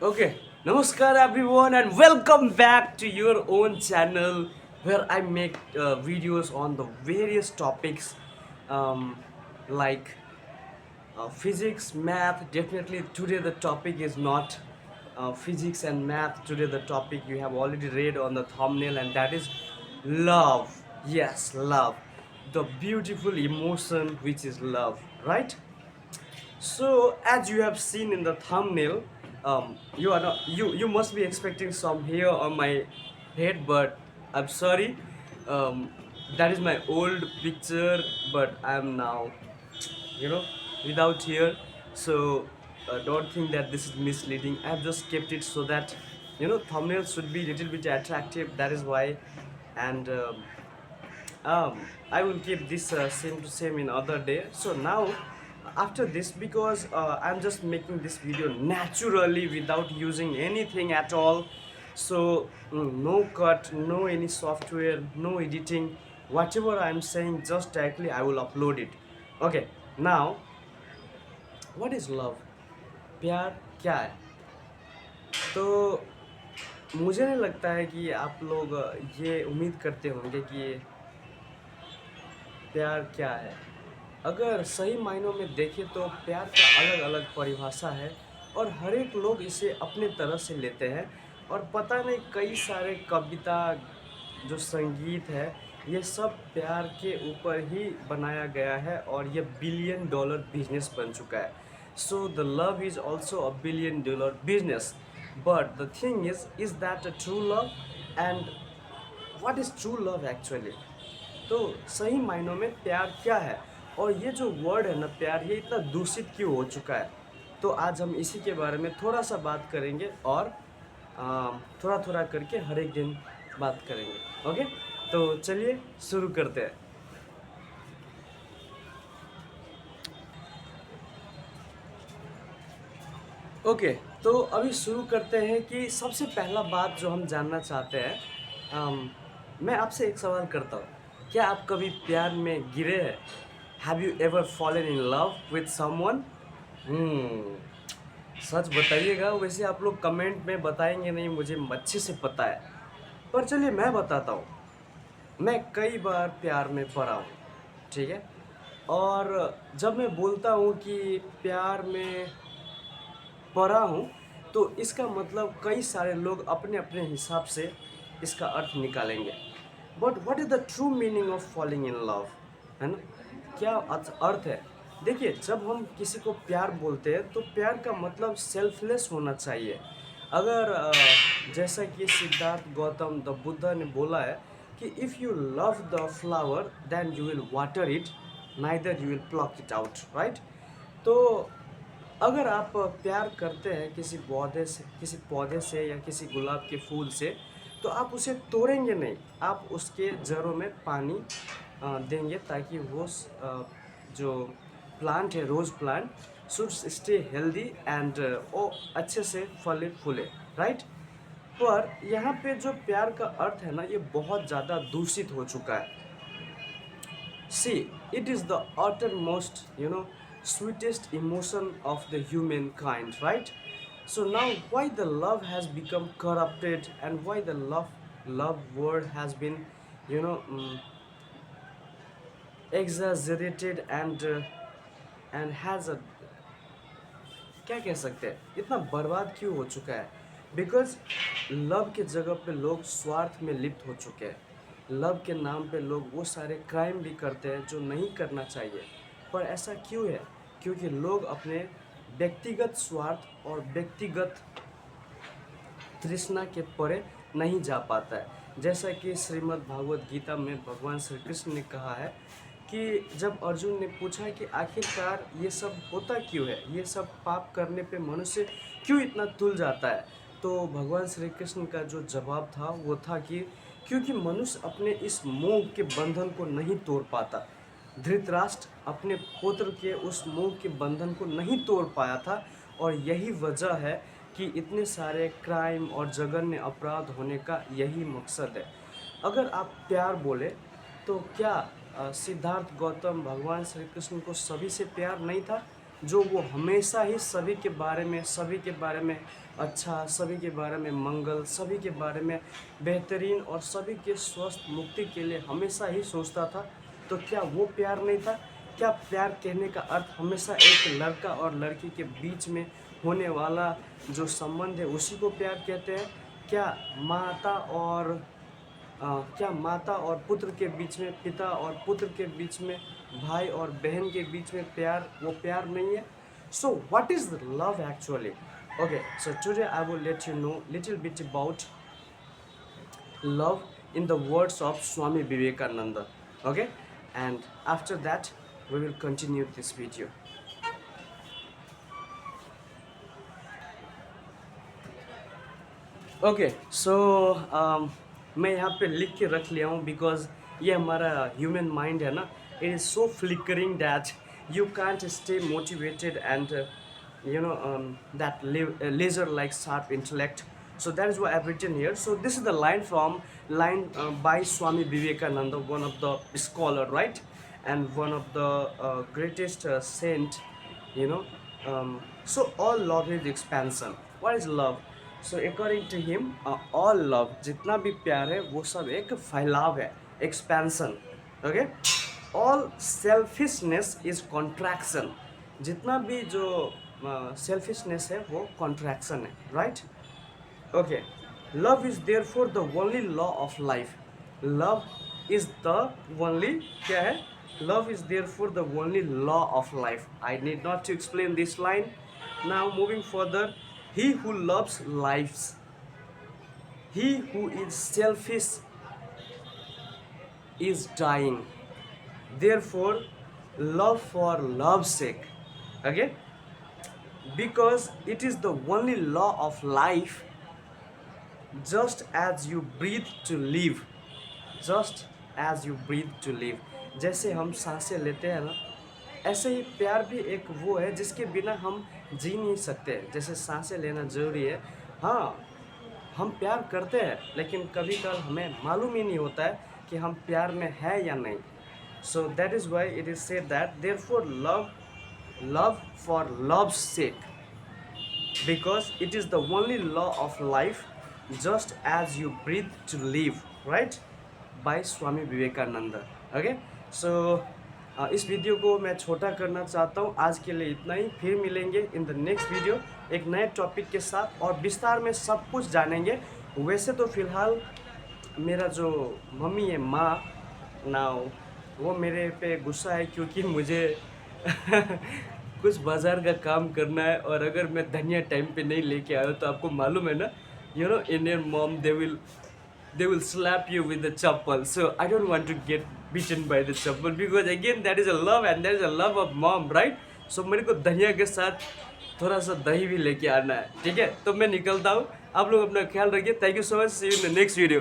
Okay, Namaskar everyone and welcome back to your own channel where I make videos on the various topics um, like physics, math. Definitely today the topic is not physics and math. Today the topic you have already read on the thumbnail, and that is love. Yes, love. The beautiful emotion which is love, right? So, as you have seen in the thumbnail, you must be expecting some hair on my head, but I'm sorry. Um, that is my old picture, but I'm now, you know, without hair. So, don't think that this is misleading. I've just kept it so that thumbnail should be little bit attractive. That is why, and I will keep this same to same in other day. So now, after this, because I'm just making this video naturally without using anything at all. So no cut, no any software, no editing. Whatever I'm saying, just directly I will upload it. Okay. Now, what is love? प्यार क्या है? तो मुझे नहीं लगता है कि आप लोग ये उम्मीद करते होंगे कि प्यार क्या है। अगर सही मायनों में देखें तो प्यार का अलग अलग परिभाषा है और हर एक लोग इसे अपने तरह से लेते हैं। और पता नहीं कई सारे कविता जो संगीत है ये सब प्यार के ऊपर ही बनाया गया है और ये बिलियन डॉलर बिजनेस बन चुका है। So the love is also a billion dollar business, but the thing is that a true love? And what is true love actually? तो सही मायनों में प्यार क्या है? और ये जो वर्ड है ना प्यार, ये इतना दूषित क्यों हो चुका है? तो आज हम इसी के बारे में थोड़ा सा बात करेंगे और थोड़ा थोड़ा करके हर एक दिन बात करेंगे। ओके, तो चलिए शुरू करते हैं। ओके, तो अभी शुरू करते हैं कि सबसे पहला बात जो हम जानना चाहते हैं। मैं आपसे एक सवाल करता हूँ, क्या आप कभी प्यार में गिरे हैं? Have you ever fallen in love with someone? सच बताइएगा। वैसे आप लोग कमेंट में बताएंगे नहीं, मुझे अच्छे से पता है, पर चलिए मैं बताता हूँ। मैं कई बार प्यार में पड़ा हूँ, ठीक है? और जब मैं बोलता हूँ कि प्यार में पढ़ा हूँ, तो इसका मतलब कई सारे लोग अपने अपने हिसाब से इसका अर्थ निकालेंगे। But what is the true meaning of falling in love? है ना? क्या अर्थ है? देखिए, जब हम किसी को प्यार बोलते हैं तो प्यार का मतलब सेल्फलेस होना चाहिए। अगर जैसा कि सिद्धार्थ गौतम द बुद्धा ने बोला है कि if you love the flower then you will water it, neither you will pluck it out, right? तो अगर आप प्यार करते हैं किसी पौधे से या किसी गुलाब के फूल से, तो आप उसे तोड़ेंगे नहीं, आप उसके जड़ों में पानी देंगे ताकि वो जो प्लांट है, rose plant, should stay healthy and वो अच्छे से फले फूले, राइट? पर यहाँ पे जो प्यार का अर्थ है ना, ये बहुत ज़्यादा दूषित हो चुका है। See, it is the uttermost, sweetest emotion of the humankind, right? So now, why the love has become corrupted and why the love word has been, you know, exaggerated and has a, क्या कह सकते हैं, इतना बर्बाद क्यों हो चुका है? बिकॉज लव के जगह पे लोग स्वार्थ में लिप्त हो चुके हैं। लव के नाम पे लोग वो सारे क्राइम भी करते हैं जो नहीं करना चाहिए। पर ऐसा क्यों है? क्योंकि लोग अपने व्यक्तिगत स्वार्थ और व्यक्तिगत तृष्णा के परे नहीं जा पाता है। जैसा कि श्रीमद् भागवत गीता में भगवान श्री कृष्ण ने कहा है कि जब अर्जुन ने पूछा कि आखिरकार ये सब होता क्यों है, ये सब पाप करने पे मनुष्य क्यों इतना तुल जाता है, तो भगवान श्री कृष्ण का जो जवाब था वो था कि क्योंकि मनुष्य अपने इस मोह के बंधन को नहीं तोड़ पाता। धृतराष्ट्र अपने पुत्र के उस मोह के बंधन को नहीं तोड़ पाया था और यही वजह है कि इतने सारे क्राइम और जघन्य अपराध होने का यही मकसद है। अगर आप प्यार बोले तो क्या सिद्धार्थ गौतम भगवान श्री कृष्ण को सभी से प्यार नहीं था? जो वो हमेशा ही सभी के बारे में अच्छा, सभी के बारे में मंगल, सभी के बारे में बेहतरीन और सभी के स्वस्थ मुक्ति के लिए हमेशा ही सोचता था। तो क्या वो प्यार नहीं था? क्या प्यार कहने का अर्थ हमेशा एक लड़का और लड़की के बीच में होने वाला जो संबंध है उसी को प्यार कहते हैं? क्या माता और क्या माता और पुत्र के बीच में, पिता और पुत्र के बीच में, भाई और बहन के बीच में प्यार, वो प्यार नहीं है? So what is love actually? Okay, so today I will let you know little bit about love in the words of Swami Vivekananda. Okay, and after that we will continue this video. Okay so मैं यहाँ पे लिख के रख लिया हूँ because ये हमारा ह्यूमन माइंड है ना, it is so flickering that you can't stay motivated and that laser like sharp intellect. So that is why I've written here. So this is the line by Swami Vivekananda, one of the scholar, right, and one of the greatest saint, you know. So all love is expansion. What is love? So according to him all love, जितना भी प्यार है वो सब एक फैलाव है, expansion. Okay, all selfishness is contraction. जितना भी जो सेल्फिशनेस है वो कॉन्ट्रैक्शन है, right? Okay, love is there for the only law of life. Love is the only, क्या है? Love is there for the only law of life. I need not to explain this line. Now moving further, he who loves lives, he who is selfish is dying. Therefore, love for love's sake. Okay? Because it is the only law of life. Just as you breathe to live, just as you breathe to live. जैसे हम सांसें लेते हैं ना, ऐसे ही प्यार भी एक वो है जिसके बिना हम जी नहीं सकते. जैसे सांसें लेना ज़रूरी है, हाँ हम प्यार करते हैं, लेकिन कभी कल हमें मालूम ही नहीं होता है कि हम प्यार में है या नहीं. So that is why it is said that therefore love for love's sake, because it is the only law of life. Just as you breathe to live, right, by Swami Vivekananda. Okay, so इस video को मैं छोटा करना चाहता हूँ. आज के लिए इतना ही. फिर मिलेंगे इन द नेक्स्ट वीडियो एक नए टॉपिक के साथ और विस्तार में सब कुछ जानेंगे. वैसे तो फ़िलहाल मेरा जो मम्मी है, माँ ना, वो मेरे पे गुस्सा है क्योंकि मुझे कुछ बाज़ार का काम करना है, और अगर मैं धनिया टाइम पे नहीं लेके आया तो आपको मालूम है ना, Indian mom they will slap you with the chappal. So I don't want to get beaten by the chappal, because again that is a love and that is a love of mom, right? So मेरे को धनिया के साथ थोड़ा सा दही भी लेके आना है, ठीक है? तो मैं निकलता हूँ. आप लोग अपना ख्याल रखिए. Thank you so much. See you in the next video.